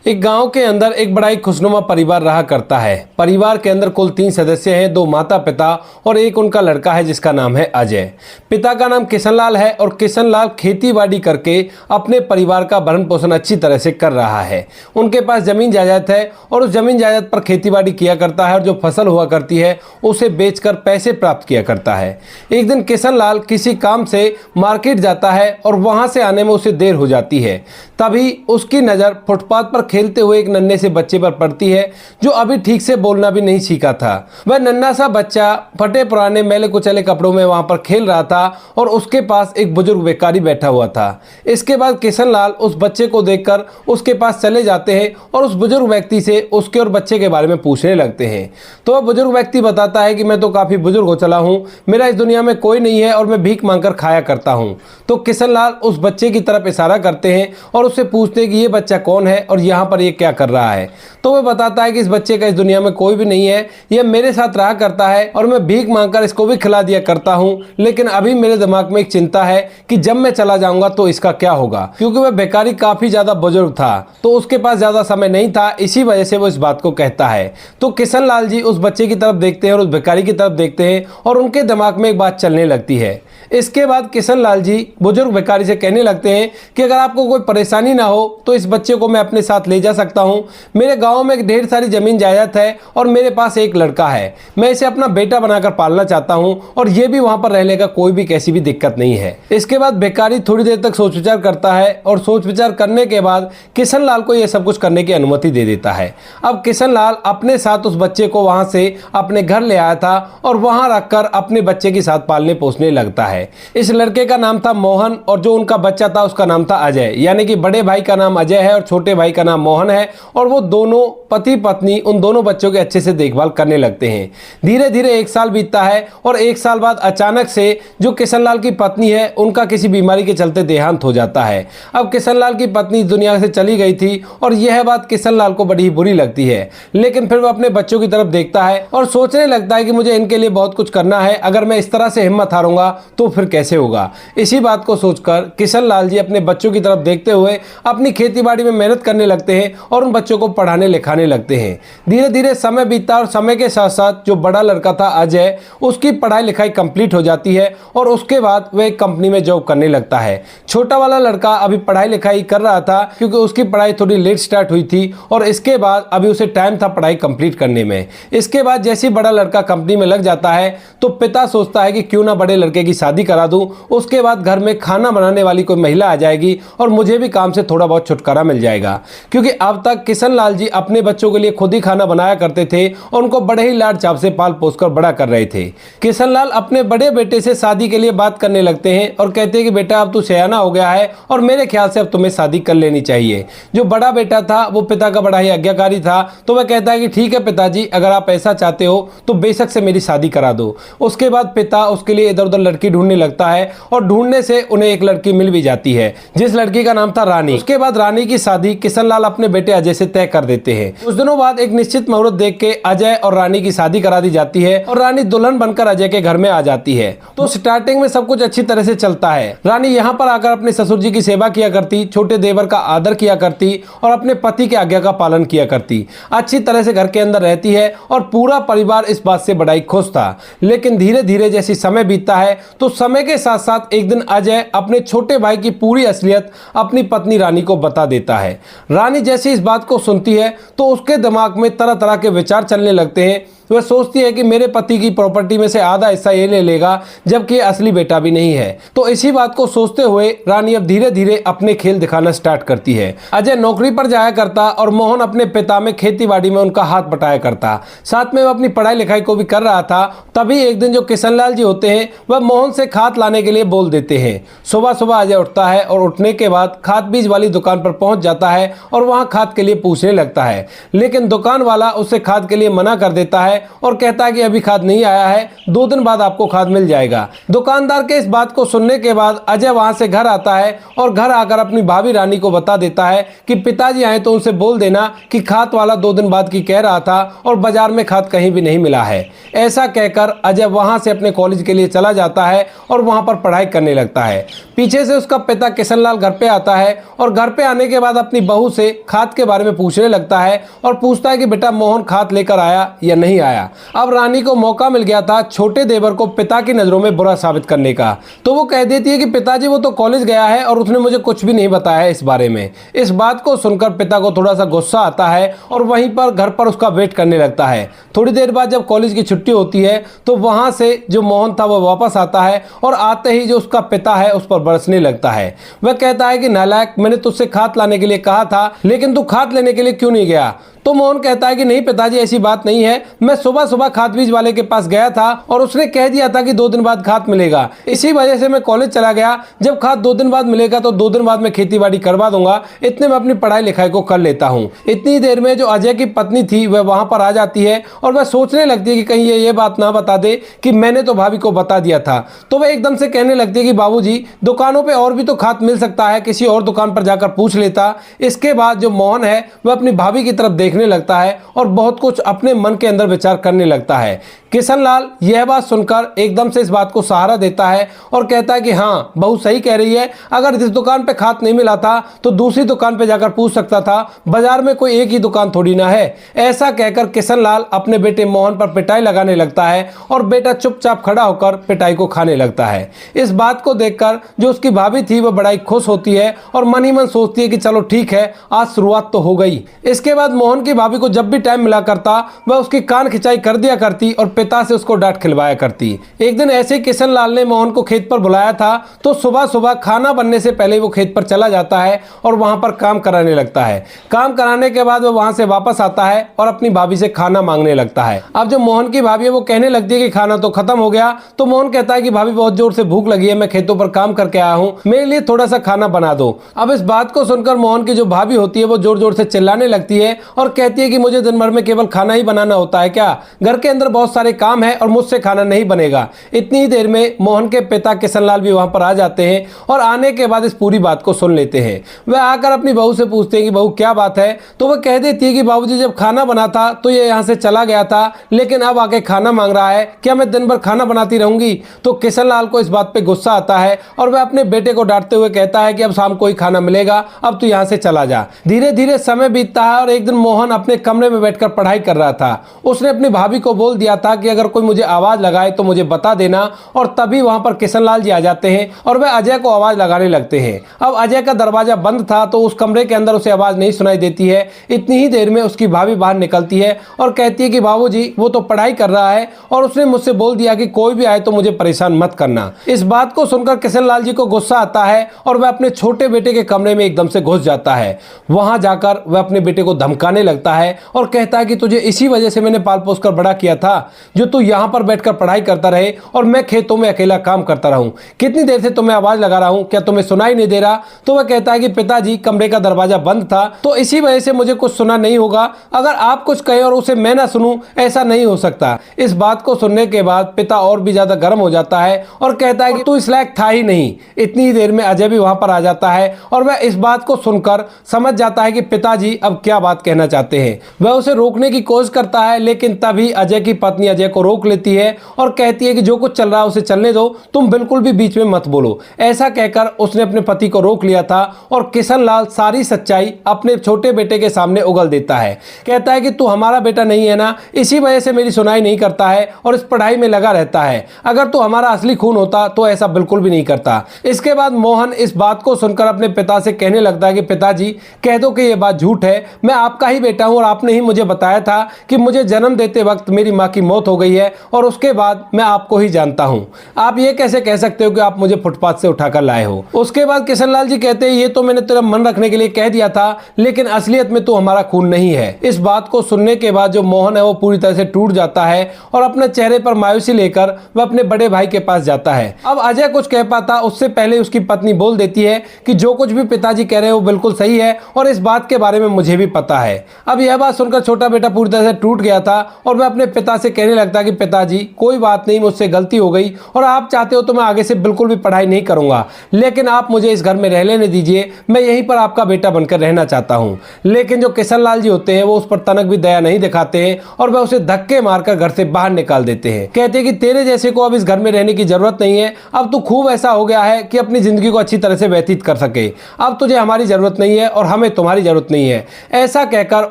एक गांव के अंदर एक बड़ा ही खुशनुमा परिवार रहा करता है। परिवार के अंदर कुल 3 सदस्य हैं, 2 माता पिता और एक उनका लड़का है जिसका नाम है अजय। पिता का नाम किशनलाल है और किशनलाल खेती बाड़ी करके अपने परिवार का भरण पोषण अच्छी तरह से कर रहा है। उनके पास जमीन जायदाद है और उस जमीन जायदाद पर खेती बाड़ी किया करता है और जो फसल हुआ करती है उसे बेचकर पैसे प्राप्त किया करता है। एक दिन किशनलाल किसी काम से मार्केट जाता है और वहां से आने में उसे देर हो जाती है। तभी उसकी नज़र फुटपाथ पर खेलते हुए एक नन्हे से बच्चे पर पड़ती है जो अभी ठीक से बोलना भी नहीं सीखा था। वह नन्हा सा बच्चा फटे पुराने मैले कुचले कपड़ों में वहां पर खेल रहा था और उसके पास एक बुजुर्ग भिखारी बैठा हुआ था। इसके बाद किशनलाल उस बच्चे को देखकर उसके पास चले जाते हैं और उस बुजुर्ग व्यक्ति से उसके और बच्चे के बारे में पूछने लगते हैं। तो वह बुजुर्ग व्यक्ति बताता है कि मैं तो काफ़ी बुजुर्ग हो चला हूँ, मेरा इस दुनिया में कोई नहीं है और मैं भीख मांगकर खाया करता हूँ। तो किशनलाल उस बच्चे की तरफ इशारा करते हैं और उससे पूछते हैं कि ये बच्चा कौन है और यहाँ पर ये क्या कर रहा है। तो वह बताता है कि इस बच्चे का इस दुनिया में कोई भी नहीं है, यह मेरे साथ रहा करता है और मैं भीख मांगकर इसको भी खिला दिया करता हूँ। लेकिन अभी मेरे दिमाग में एक चिंता है कि जब मैं चला जाऊंगा तो इसका क्या होगा, क्योंकि वह भिखारी काफी ज्यादा बुजुर्ग था तो उसके पास ज्यादा समय नहीं था, इसी वजह से वो इस बात को कहता है। तो किशनलाल जी उस बच्चे की तरफ देखते हैं और उस भिखारी की तरफ देखते हैं और उनके दिमाग में एक बात चलने लगती है। इसके बाद किशनलाल जी बुजुर्ग भिखारी से कहने लगते हैं कि अगर आपको कोई परेशानी ना हो तो इस बच्चे को मैं अपने साथ ले जा सकता हूं। मेरे गांव में ढेर सारी जमीन जायदाद है और मेरे पास एक लड़का है, मैं इसे अपना बेटा बनाकर पालना चाहता हूं और ये भी वहां पर रहने का कोई भी कैसी भी दिक्कत नहीं है। इसके बाद भिखारी थोड़ी देर तक सोच विचार करता है और सोच विचार करने के बाद किशनलाल को यह सब कुछ करने की अनुमति दे देता है। अब किशनलाल अपने साथ उस बच्चे को वहां से अपने घर ले आया था और वहां रखकर अपने बच्चे के साथ पालने पोसने लगता है। इस लड़के का नाम था मोहन और जो उनका बच्चा था उसका नाम था अजय, यानी कि बड़े भाई का नाम अजय है और छोटे भाई का नाम मोहन है। और वो दोनों पति पत्नी उन दोनों बच्चों के अच्छे से देखभाल करने लगते हैं। धीरे धीरे 1 साल बीतता है और 1 साल बाद अचानक से जो किशनलाल की पत्नी है उनका किसी बीमारी के चलते देहांत हो जाता है। अब किशनलाल की पत्नी दुनिया से चली गई थी और यह बात किशनलाल को बड़ी बुरी लगती है, लेकिन फिर वो अपने बच्चों की तरफ देखता है और सोचने लगता है कि मुझे इनके लिए बहुत कुछ करना है, अगर मैं इस तरह से हिम्मत हारूंगा तो फिर कैसे होगा। इसी बात को सोचकर किशनलाल जी अपने बच्चों की तरफ देखते हुए अपनी खेतीबाड़ी में मेहनत करने लगते हैं और उन बच्चों को पढ़ाने लिखाने लगते हैं। धीरे धीरे समय बीतता और समय के साथ साथ जो बड़ा लड़का था अजय, उसकी पढ़ाई लिखाई कंप्लीट हो जाती है और उसके बाद वह एक कंपनी में जॉब करने लगता है। छोटा वाला लड़का अभी पढ़ाई लिखाई कर रहा था क्योंकि उसकी पढ़ाई थोड़ी लेट स्टार्ट हुई थी और इसके बाद अभी उसे टाइम था पढ़ाई कंप्लीट करने में। इसके बाद जैसे बड़ा लड़का कंपनी में लग जाता है तो पिता सोचता है कि क्यों ना बड़े लड़के की शादी करा दूं, उसके बाद घर में खाना बनाने वाली कोई महिला आ जाएगी और मुझे भी काम से थोड़ा बहुत छुटकारा मिल जाएगा। क्योंकि अब तक किशनलाल जी अपने बच्चों के लिए खुद ही खाना बनाया करते थे और उनको बड़े ही लाड चाव से पाल पोस कर बड़ा कर रहे थे। किशनलाल अपने बड़े बेटे से शादी के लिए बात करने लगते हैं और कहते हैं कि बेटा अब तू सयाना हो गया है और मेरे ख्याल से अब तुम्हें शादी कर लेनी चाहिए। जो बड़ा बेटा था वो पिता का बड़ा ही आज्ञाकारी था, तो वह कहता है कि ठीक है पिताजी, अगर आप ऐसा चाहते हो तो बेशक से मेरी शादी करा दो। उसके बाद पिता उसके लिए इधर उधर लड़की ढूंढने लगता है और ढूंढने से उन्हें एक लड़की मिल भी जाती है जिस लड़की का नाम था रानी। उसके बाद रानी की शादी किशनलाल अपने बेटे अजय से तय कर देते हैं। कुछ दिनों बाद एक निश्चित मुहूर्त देख के अजय और रानी की शादी करा दी जाती है और रानी दुल्हन बनकर अजय के घर में आ जाती है। तो स्टार्टिंग में सब कुछ अच्छी तरह से चलता है। रानी यहाँ पर आकर अपने ससुर जी की सेवा किया करती, छोटे देवर का आदर किया करती और अपने पति की आज्ञा का पालन किया करती। अच्छी तरह से घर के अंदर रहती है और पूरा परिवार इस बात से बड़ा ही खुश था। लेकिन धीरे धीरे जैसे समय बीतता है तो समय के साथ साथ एक दिन अजय अपने छोटे भाई की पूरी असलियत अपनी पत्नी रानी को बता देता है। रानी जैसे इस बात को सुनती है तो उसके दिमाग में तरह तरह के विचार चलने लगते हैं। वह सोचती है कि मेरे पति की प्रॉपर्टी में से आधा हिस्सा ये ले लेगा जबकि असली बेटा भी नहीं है। तो इसी बात को सोचते हुए रानी अब धीरे धीरे अपने खेल दिखाना स्टार्ट करती है। अजय नौकरी पर जाया करता और मोहन अपने पिता में खेतीबाड़ी में उनका हाथ बटाया करता, साथ में वह अपनी पढ़ाई लिखाई को भी कर रहा था। तभी एक दिन जो किशनलाल जी होते हैं वह मोहन से खाद लाने के लिए बोल देते हैं। सुबह सुबह अजय उठता है और उठने के बाद खाद बीज वाली दुकान पर पहुंच जाता है और वहां खाद के लिए पूछने लगता है, लेकिन दुकान वाला उसे खाद के लिए मना कर देता है है और कहता है कि अभी खाद नहीं आया है, 2 दिन बाद आपको खाद मिल जाएगा। दुकानदार के इस बात को सुनने के बाद अजय वहां से घर आता है और घर आकर अपनी भाभी रानी को बता देता है कि पिताजी आए तो उनसे बोल देना कि खाद वाला 2 दिन बाद की कह रहा था और बाजार में खाद कहीं भी नहीं मिला है। ऐसा कहकर अजय वहां से अपने कॉलेज के लिए चला जाता है और वहां पर पढ़ाई करने लगता है। पीछे से उसका पिता किशनलाल घर पे आता है और घर पे आने के बाद अपनी बहू से खाद के बारे में पूछने लगता है और पूछता है कि बेटा मोहन खाद लेकर आया या नहीं आया। अब रानी को मौका मिल गया था छोटे देवर को पिता की नजरों में बुरा साबित करने का, तो वो कह देती है कि पिताजी वो तो कॉलेज गया है और उसने मुझे कुछ भी नहीं बताया है इस बारे में। इस बात को सुनकर पिता को थोड़ा सा गुस्सा आता है और वहीं पर घर पर उसका वेट करने लगता है। थोड़ी देर बाद जब कॉलेज की छुट्टी होती है तो वहां से जो मोहन था वो वापस आता है और आते ही जो उसका पिता है उस पर बरसने लगता है। वह कहता है कि नालायक, मैंने तुझसे खाद लाने के लिए कहा था लेकिन तू खाद लेने के लिए क्यों नहीं गया। तो मोहन कहता है कि नहीं पिताजी, ऐसी बात नहीं है, मैं सुबह सुबह खाद बीज वाले के पास गया था और उसने कह दिया था कि 2 दिन बाद खाद मिलेगा, इसी वजह से मैं कॉलेज चला गया। जब खाद 2 दिन बाद मिलेगा तो 2 दिन बाद मैं खेती बाड़ी करवा दूंगा, इतने में अपनी पढ़ाई लिखाई को कर लेता हूँ। इतनी देर में जो अजय की पत्नी थी वह वहां पर आ जाती है और वह सोचने लगती है कि कहीं ये बात ना बता दे कि मैंने तो भाभी को बता दिया था। तो वह एकदम से कहने लगती है कि बाबूजी, दुकानों पे और भी तो खाद मिल सकता है, किसी और दुकान पर जाकर पूछ लेता। इसके बाद जो मोहन है वह अपनी भाभी की तरफ देखने लगता है और बहुत कुछ अपने मन के अंदर विचार करने लगता है। किशनलाल यह बात सुनकर एकदम से इस बात को सहारा देता है और कहता है कि हाँ, बहू सही कह रही है, अगर इस दुकान पे खाद नहीं मिला था तो दूसरी दुकान पे जाकर पूछ सकता था, बाजार में कोई एक ही दुकान थोड़ी ना है। ऐसा कहकर किशनलाल अपने बेटे मोहन पर पिटाई लगाने लगता है और बेटा चुपचाप खड़ा होकर पिटाई को खाने लगता है। इस बात को देखकर जो उसकी भाभी थी वह बड़ा ही खुश होती है और मन ही मन सोचती है कि चलो ठीक है, आज शुरुआत तो हो गई। इसके बाद मोहन की भाभी को जब भी टाइम मिला करता वह उसकी कान खिंचाई कर दिया करती और पिता से उसको डांट खिलवाया करती। एक दिन ऐसे किशनलाल ने मोहन को खेत पर बुलाया था तो सुबह सुबह खाना बनने से पहले वो खेत पर चला जाता है और वहां पर काम कराने लगता है। काम कराने के बाद वो वहां से वापस आता है और अपनी भाभी से खाना मांगने लगता है। अब जो मोहन की भाभी है वो कहने लगती है कि खाना तो खत्म हो गया, तो मोहन कहता है कि भाभी बहुत जोर से भूख लगी है, मैं खेतों पर काम करके आया हूँ, मेरे लिए थोड़ा सा खाना बना दो। अब इस बात को सुनकर मोहन की जो भाभी होती है वो जोर जोर से चिल्लाने लगती है और कहती है कि मुझे दिन भर में केवल खाना ही बनाना होता है क्या, घर के अंदर बहुत सारे काम है और मुझसे खाना नहीं बनेगा। इतनी ही देर में मोहन के पिता किशनलाल भी वहां पर आ जाते हैं और आने के बाद इस पूरी बात को सुन लेते हैं। वह आकर अपनी बहू से पूछते हैं कि बहू क्या बात है, तो वह कह देती है कि बाबूजी जब खाना बना था तो ये यहाँ से चला गया था, लेकिन अब आके खाना मांग रहा है, क्या मैं दिन भर खाना बनाती रहूंगी। तो किशनलाल को इस बात पे गुस्सा आता है और वह अपने बेटे को डांटते हुए कहता है कि अब शाम को ही खाना मिलेगा, अब तू यहाँ से चला जा। धीरे धीरे समय बीतता है और एक दिन मोहन अपने कमरे में बैठकर पढ़ाई कर रहा था। उसने अपनी भाभी को बोल दिया था कि अगर कोई मुझे आवाज लगाए तो मुझे बता देना, और तभी वहां पर किशनलाल जी आ जाते हैं और वह अजय को आवाज लगाने लगते हैं। अब अजय का दरवाजा बंद था तो उस कमरे के अंदर उसे आवाज नहीं सुनाई देती है। इतनी ही देर में उसकी भाभी बाहर निकलती है और कहती है कि बाबूजी वो तो पढ़ाई कर रहा है और उसने मुझसे बोल दिया कि कोई भी आए तो मुझे परेशान मत करना। इस बात को सुनकर किशनलाल जी को गुस्सा आता है और वह अपने छोटे बेटे के कमरे में एकदम से घुस जाता है। वहां जाकर वह अपने बेटे को धमकाने लगता है और कहता है कि तुझे इसी वजह से मैंने पाल पोस कर बड़ा किया था, जो तू यहाँ पर बैठकर पढ़ाई करता रहे और मैं खेतों में अकेला काम करता रहूं। कितनी देर से तुम्हें आवाज लगा रहा हूं, क्या तुम्हें सुनाई नहीं दे रहा। तो वह कहता है कि पिताजी कमरे का दरवाजा बंद था तो इसी वजह से मुझे कुछ सुना नहीं होगा, अगर आप कुछ कहें और उसे मैं ना सुनूं ऐसा नहीं हो सकता। इस बात को सुनने के बाद पिता और भी ज्यादा गर्म हो जाता है और कहता है कि तू इस लायक था ही नहीं। इतनी देर में अजय भी वहां पर आ जाता है और वह इस बात को सुनकर समझ जाता है कि पिताजी अब क्या बात कहना चाहते हैं। वह उसे रोकने की कोशिश करता है लेकिन तभी अजय की पत्नी अजय को रोक लेती है और कहती है कि जो कुछ चल रहा है उसे चलने दो, तुम बिल्कुल भी बीच में मत बोलो। ऐसा कहकर उसने अपने पति को रोक लिया था और किशनलाल सारी सच्चाई अपने छोटे बेटे के सामने उगल देता है। कहता है कि तू हमारा बेटा नहीं है ना, इसी वजह से मेरी सुनाई नहीं करता है और इस पढ़ाई में लगा रहता है। अगर तू हमारा असली खून होता तो ऐसा बिल्कुल भी नहीं करता। इसके बाद मोहन इस बात को सुनकर अपने पिता से कहने लगता है कि पिताजी कह दो कि यह बात झूठ है, मैं आपका ही बेटा हूं और आपने ही मुझे बताया था कि मुझे जन्म देते वक्त मेरी माँ की मौत हो गई है और उसके बाद मैं आपको ही जानता हूं। आप ये कैसे कह सकते हो कि आप मुझे फुटपाथ से उठाकर लाए हो। उसके बाद किशनलाल जी कहते हैं ये तो मैंने तेरा मन रखने के लिए कह दिया था, लेकिन असलियत में तो हमारा खून नहीं है। इस बात को सुनने के बाद जो मोहन है वो पूरी तरह से टूट जाता है और अपने चेहरे पर मायूसी लेकर वह अपने बड़े भाई के पास जाता है। अब अजय कुछ कह पाता उससे पहले उसकी पत्नी बोल देती है कि जो कुछ भी पिताजी कह रहे हैं वो बिल्कुल सही है और इस बात के बारे में मुझे भी पता है। अब यह बात सुनकर छोटा बेटा पूरी तरह से टूट गया था और वह अपने पिता से कहने लगता है कि पिताजी कोई बात नहीं, मुझसे गलती हो गई और आप चाहते हो तो मैं आगे से बिल्कुल भी पढ़ाई नहीं करूंगा, लेकिन आप मुझे इस घर में रह लेने दीजिए, मैं यहीं पर आपका बेटा बनकर रहना चाहता हूं। लेकिन जो किशन लाल जी होते हैं वो उस पर तनक भी दया नहीं दिखाते हैं और वह उसे धक्के मारकर घर से बाहर निकाल देते हैं। कहते हैं कि तेरे जैसे को अब इस घर में रहने की जरूरत नहीं है, अब तू खूब ऐसा हो गया है कि अपनी जिंदगी को अच्छी तरह से व्यतीत कर सके, अब तुझे हमारी जरूरत नहीं है और हमें तुम्हारी जरूरत नहीं है। ऐसा कहकर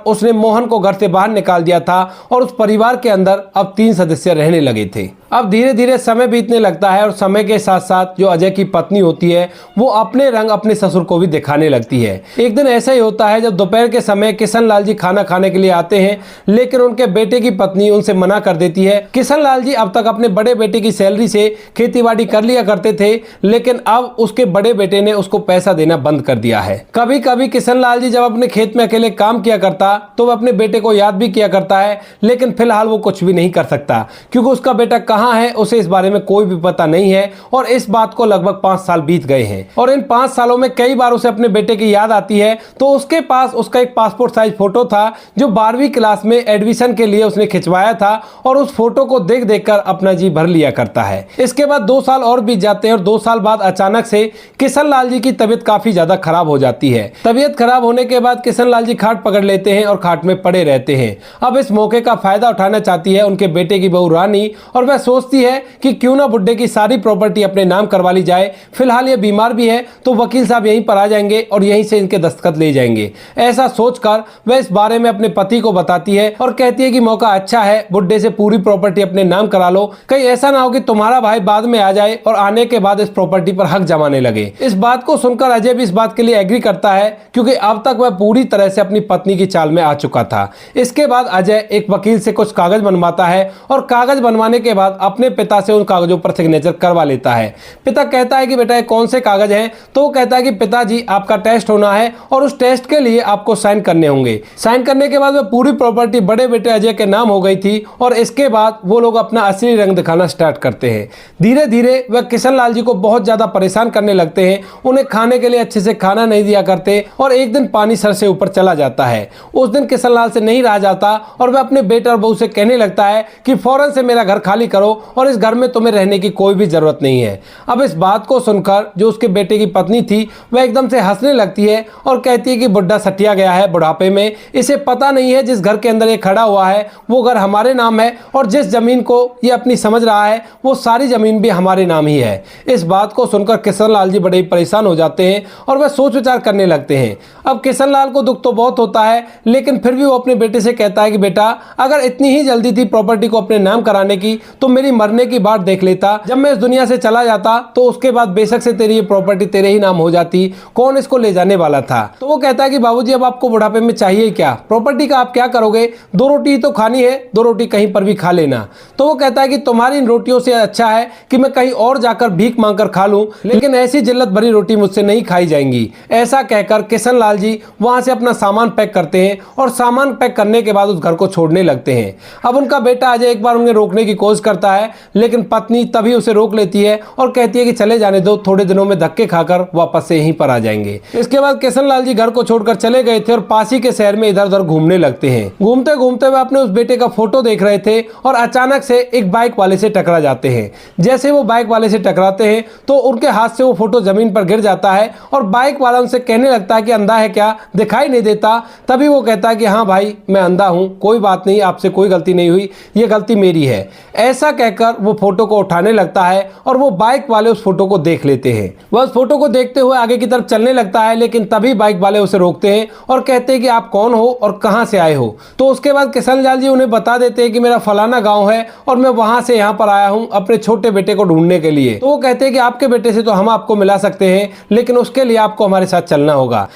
उसने मोहन को घर से बाहर निकाल दिया था और उस परिवार के अंदर अब 3 सदस्य रहने लगे थे। अब धीरे धीरे समय बीतने लगता है और समय के साथ साथ जो अजय की पत्नी होती है वो अपने रंग अपने ससुर को भी दिखाने लगती है। एक दिन ऐसा ही होता है जब दोपहर के समय किशन लाल जी खाना खाने के लिए आते हैं, लेकिन उनके बेटे की पत्नी उनसे मना कर देती है। किशन लाल जी अब तक अपने बड़े बेटे की सैलरी से खेतीबाड़ी कर लिया करते थे, लेकिन अब उसके बड़े बेटे ने उसको पैसा देना बंद कर दिया है। कभी कभी किशन लाल जी जब अपने खेत में अकेले काम किया करता तो वह अपने बेटे को याद भी किया करता है, लेकिन फिलहाल वो कुछ भी नहीं कर सकता क्योंकि उसका बेटा कहाँ है उसे इस बारे में कोई भी पता नहीं है। और इस बात को लगभग 5 साल बीत गए हैं और इन 5 सालों में कई बार उसे अपने बेटे की याद आती है। तो उसके पास उसका एक पासपोर्ट साइज फोटो था जो 12वीं क्लास में एडमिशन के लिए उसने खिंचवाया था और उस फोटो को देख देखकर अपना जी भर लिया करता है। इसके बाद 2 साल और बीत जाते हैं और 2 साल बाद अचानक से किशन लाल जी की तबीयत काफी ज्यादा खराब हो जाती है। तबीयत खराब होने के बाद किशन लाल जी खाट पकड़ लेते हैं और खाट में पड़े रहते हैं। अब इस मौके का फायदा उठाना चाहती है उनके बेटे की बहू रानी और वह सोचती है कि क्यों ना बुड्ढे की सारी प्रॉपर्टी अपने नाम करवा ली जाए। फिलहाल ये बीमार भी है तो वकील साहब यहीं पर आ जाएंगे और यहीं से इनके दस्तखत ले जाएंगे। ऐसा सोचकर वह इस बारे में अपने पति को बताती है और कहती है कि मौका अच्छा है, बुड्ढे से पूरी प्रॉपर्टी अपने नाम करा लो, कहीं ऐसा ना हो कि तुम्हारा भाई बाद में आ जाए और आने के बाद इस प्रॉपर्टी पर हक जमाने लगे। इस बात को सुनकर अजय भी इस बात के लिए एग्री करता है क्योंकि अब तक वह पूरी तरह से अपनी पत्नी की चाल में आ चुका था। इसके बाद अजय एक वकील से कुछ कागज बनवाता है और कागज बनवाने के बाद अपने पिता से उन कागजों पर सिग्नेचर करवा लेता है। पिता कहता है कि बेटा कौन से कागज हैं? तो वो कहता है कि पिताजी आपका टेस्ट होना है और उस टेस्ट के लिए आपको साइन करने होंगे। साइन करने के बाद वह पूरी प्रॉपर्टी बड़े बेटे अजय के नाम हो गई थी और इसके बाद वो लोग अपना असली रंग दिखाना स्टार्ट करते हैं। धीरे धीरे वह किशन लाल जी को बहुत ज्यादा परेशान करने लगते हैं। उन्हें खाने के लिए अच्छे से खाना नहीं दिया करते और एक दिन पानी सर से ऊपर चला जाता है। उस दिन किशन लाल से नहीं रहा जाता और वह अपने बेटे और बहू से कहने लगता है कि फौरन से मेरा घर खाली करो और इस घर में तुम्हें रहने की कोई भी जरूरत नहीं है। अब इस बात को सुनकर जो उसके बेटे की पत्नी थी वह एकदम से हंसने लगती है और कहती है कि बुढ़ा सटिया गया है बुढ़ापे में, इसे पता नहीं है जिस घर के अंदर ये खड़ा हुआ है वो घर हमारे नाम है और जिस जमीन को ये अपनी समझ रहा है वो सारी जमीन भी हमारे नाम ही है। इस बात को सुनकर किशन लाल जी बड़े ही परेशान हो जाते हैं और वह सोच विचार करने लगते हैं। अब किशन लाल को दुख तो बहुत होता है, लेकिन फिर भी वो अपने बेटे से कहता है कि बेटा अगर इतनी ही जल्दी थी प्रॉपर्टी को अपने नाम कराने की तो मेरी मरने की बात देख लेता। जब मैं इस दुनिया से चला जाता तो उसके बाद बेशक से तेरी ये प्रॉपर्टी तेरे ही नाम हो जाती, कौन इसको ले जाने वाला था। तो वो कहता है कि बाबूजी अब आपको बुढ़ापे में चाहिए क्या, प्रॉपर्टी का आप क्या करोगे, 2 रोटी तो खानी है, 2 रोटी कहीं पर भी खा लेना। तो वो कहता है कि तुम्हारी इन रोटियों से अच्छा है कि मैं कहीं और जाकर भीख मांगकर खा लूं, लेकिन ऐसी जिल्लत भरी रोटी मुझसे नहीं खाई जाएंगी। ऐसा कहकर किशन लाल जी वहां से अपना सामान पैक करते हैं और सामान पैक करने के बाद उस घर को छोड़ने लगते हैं। अब उनका बेटा अजय एक बार उन्हें रोकने की कोशिश करता है, लेकिन पत्नी तभी उसे रोक लेती है और कहती है कि चले जाने दो, थोड़े दिनों में धक्के खाकर वापस से यहीं पर आ जाएंगे। इसके बाद किशन लाल जी घर को छोड़कर चले गए थे और पास ही के शहर में इधर उधर घूमने लगते हैं। घूमते घूमते वे अपने उस बेटे का फोटो देख रहे थे और अचानक से एक बाइक वाले से टकरा जाते हैं। जैसे वो बाइक वाले से टकराते हैं तो उनके हाथ से वो फोटो जमीन पर गिर जाता है और बाइक वाला उनसे कहने लगता है कि अंधा है क्या, दिखाई नहीं देता। तभी वो कहता है कि हाँ भाई मैं अंधा हूं, कोई बात नहीं, आपसे कोई गलती नहीं हुई, ये गलती मेरी है। ऐसा कहकर वो फोटो को उठाने लगता है और वो बाइक वाले उस फोटो को देख लेते हैं। वह उस फोटो को देखते हुए आगे की तरफ चलने लगता है, लेकिन तभी बाइक वाले उसे रोकते हैं और कहते हैं कि आप कौन हो और कहां से आए हो। तो उसके बाद किशन लाल जी उन्हें बता देते हैं कि मेरा फलाना गांव है और मैं वहां से यहां पर आया हूं अपने छोटे बेटे को ढूंढने के लिए। तो वो कहते हैं कि आपके बेटे से तो हम आपको मिला सकते हैं, लेकिन उसके लिए आपको हमारे साथ चलना होगा।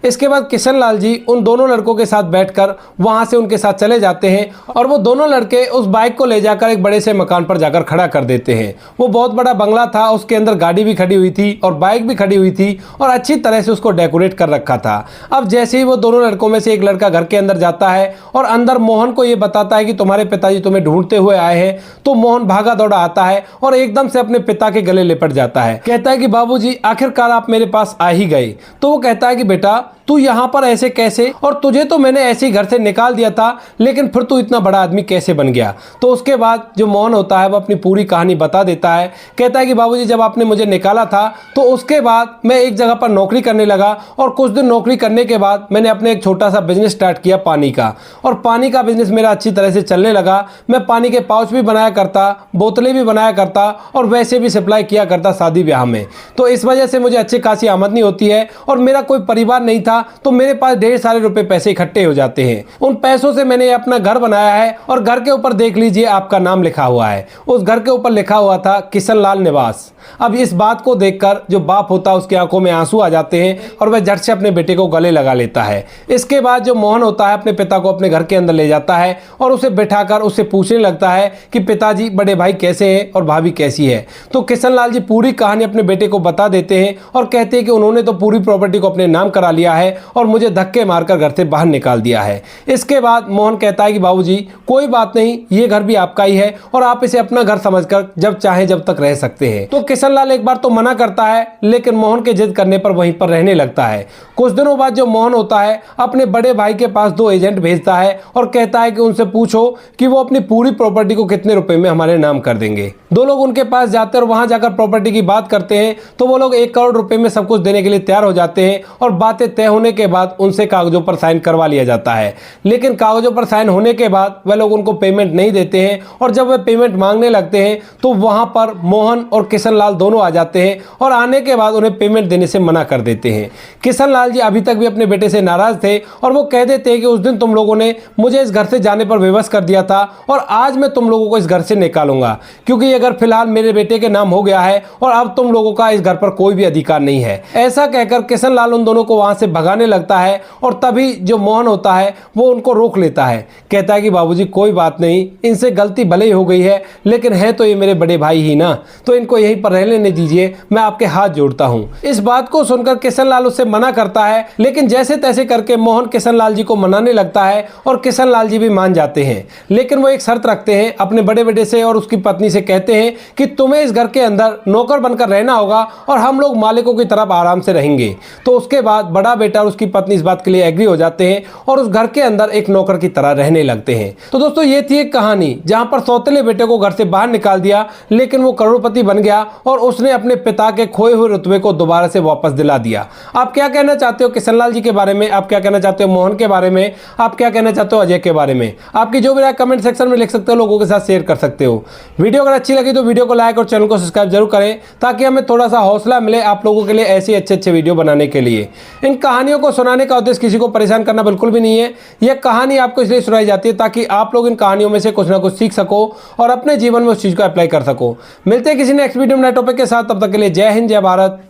इसके बाद किशन लाल जी उन दोनों लड़कों के साथ बैठकर वहां से उनके साथ चले जाते हैं और वो दोनों लड़के उस बाइक को ले जाकर एक बड़े से मकान पर जाकर खड़ा कर देते हैं। वो बहुत बड़ा बंगला था, उसके अंदर गाड़ी भी खड़ी हुई थी और बाइक भी खड़ी हुई थी और अच्छी तरह से उसको डेकोरेट कर रखा था। अब जैसे ही वो दोनों लड़कों में से एक लड़का घर के अंदर जाता है और अंदर मोहन को ये बताता है कि तुम्हारे पिताजी तुम्हें ढूंढते हुए आए हैं, तो मोहन भागा दौड़ा आता है और एकदम से अपने पिता के गले लिपट जाता है। कहता है कि बाबूजी आखिरकार आप मेरे पास आ ही गए। तो वो कहता है कि बेटा तू यहाँ पर ऐसे कैसे, और तुझे तो मैंने ऐसे ही घर से निकाल दिया था, लेकिन फिर तू इतना बड़ा आदमी कैसे बन गया। तो उसके बाद जो मोहन होता है वो अपनी पूरी कहानी बता देता है। कहता है कि बाबूजी जब आपने मुझे निकाला था तो उसके बाद मैं एक जगह पर नौकरी करने लगा, और कुछ दिन नौकरी करने के बाद मैंने अपने एक छोटा सा बिजनेस स्टार्ट किया पानी का, और पानी का बिजनेस मेरा अच्छी तरह से चलने लगा। मैं पानी के पाउच भी बनाया करता, बोतलें भी बनाया करता, और वैसे भी सप्लाई किया करता शादी ब्याह में। तो इस वजह से मुझे अच्छी खासी आमदनी होती है, और मेरा कोई परिवार नहीं था तो मेरे पास ढेर सारे रुपए पैसे इकट्ठे हो जाते हैं। उन पैसों से मैंने अपना घर बनाया है, और घर के ऊपर देख लीजिए आपका नाम लिखा हुआ है। उस घर के ऊपर लिखा हुआ था किशनलाल निवास। अब इस बात को देखकर जो बाप होता है उसकी आंखों में आंसू आ जाते हैं, और वह झट से अपने बेटे को गले लगा लेता है। इसके बाद जो मोहन होता है अपने पिता को अपने घर के अंदर ले जाता है, और उसे बैठाकर उससे पूछने लगता है कि पिताजी बड़े भाई कैसे हैं और भाभी कैसी है। तो किशनलाल जी पूरी कहानी अपने बेटे को बता देते हैं, और कहते हैं कि उन्होंने तो पूरी प्रॉपर्टी को अपने नाम करा लिया है, और मुझे धक्के मारकर घर से बाहर निकाल दिया है। इसके बाद मोहन कहता है कि बाबूजी कोई बात नहीं, ये घर भी आपका ही है, और आप इसे अपना घर समझकर जब चाहे जब तक रह सकते हैं। तो किशनलाल एक बार तो मना करता है, लेकिन मोहन के जिद करने पर वहीं पर रहने लगता है। कुछ दिनों बाद जो मोहन होता है अपने बड़े भाई के पास 2 एजेंट भेजता है, और कहता है कि उनसे पूछो कि वो अपनी पूरी प्रॉपर्टी को कितने रुपए में हमारे नाम कर देंगे। 2 लोग उनके पास जाते हैं और वहां जाकर प्रॉपर्टी की बात करते हैं, तो वो लोग 1 करोड़ रुपए में सब कुछ देने के लिए तैयार हो जाते हैं, और बातें तय होने के बाद उनसे कागजों पर साइन करवा लिया जाता है। लेकिन कागजों पर साइन होने के बाद वह लोग उनको पेमेंट नहीं देते हैं, और जब वे पेमेंट मांगने लगते हैं तो वहां पर मोहन और किशनलाल दोनों आ जाते हैं, और आने के बाद उन्हें पेमेंट देने से मना कर देते हैं। किशनलाल जी अभी तक भी अपने बेटे से नाराज थे, और वो कह देते हैं कि उस दिन तुम लोगों ने मुझे इस घर से जाने पर विवश कर दिया था, और आज मैं तुम लोगों को इस घर से निकालूंगा, क्योंकि ये घर फिलहाल मेरे बेटे के नाम हो गया है, और अब तुम लोगों का इस घर पर कोई भी अधिकार नहीं है। ऐसा कहकर किशनलाल उन दोनों को वहां से भगाने लगता है, और तभी जो मोहन होता है वो उनको रोक लेता है। कहता है कि बाबूजी कोई बात नहीं, इनसे गलती भले ही हो गई है, लेकिन है तो ये मेरे बड़े भाई ही ना, तो इनको यहीं पर रह लेने दीजिए, मैं आपके हाथ जोड़ता हूं। इस बात को सुनकर किशनलाल उससे मना करता है, लेकिन जैसे तैसे करके मोहन किशनलाल जी को मनाने लगता है, और किशनलाल जी भी मान जाते हैं। लेकिन वो एक शर्त रखते हैं अपने बड़े बेटे से और उसकी पत्नी से, कहते हैं कि तुम्हें इस घर के अंदर नौकर बनकर रहना होगा, और हम लोग मालिकों की तरफ आराम से रहेंगे। तो उसके बाद बड़ा बेटा और उसकी पत्नी इस बात के लिए एग्री हो जाते हैं, और उस घर के अंदर एक नौकर की तरह रहने लगते हैं। तो दोस्तों ये थी एक कहानी जहां पर सौतेले बेटे को घर से बाहर निकाल दिया, लेकिन वो करोड़पति बन गया, और उसने अपने पिता के खोए हुए रुतबे को दोबारा से वापस दिला दिया। आप क्या कहना चाहते हो किशनलाल जी के बारे में? आप क्या कहना चाहते हो मोहन के बारे में? आप क्या कहना चाहते हो अजय के बारे में? आपकी जो भी राय कमेंट सेक्शन में लिख सकते हो, लोगों के साथ शेयर कर सकते हो। वीडियो अगर अच्छी लगी तो वीडियो को लाइक और चैनल को सब्सक्राइब जरूर करें, ताकि हमें थोड़ा सा हौसला मिले आप लोगों के लिए ऐसे अच्छे वीडियो बनाने के लिए। इन कहानियों को सुनाने का उद्देश्य किसी को परेशान करना बिल्कुल भी नहीं है। यह कहानी आपको इसलिए सुनाई जाती है ताकि आप लोग इन कहानियों में से कुछ ना कुछ सीख सको, और अपने जीवन में उस चीज को अप्लाई कर सको। मिलते हैं किसी नेक्स्ट वीडियो में नए टॉपिक के साथ, तब तक के लिए जय हिंद, जय भारत,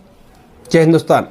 जय हिंदुस्तान।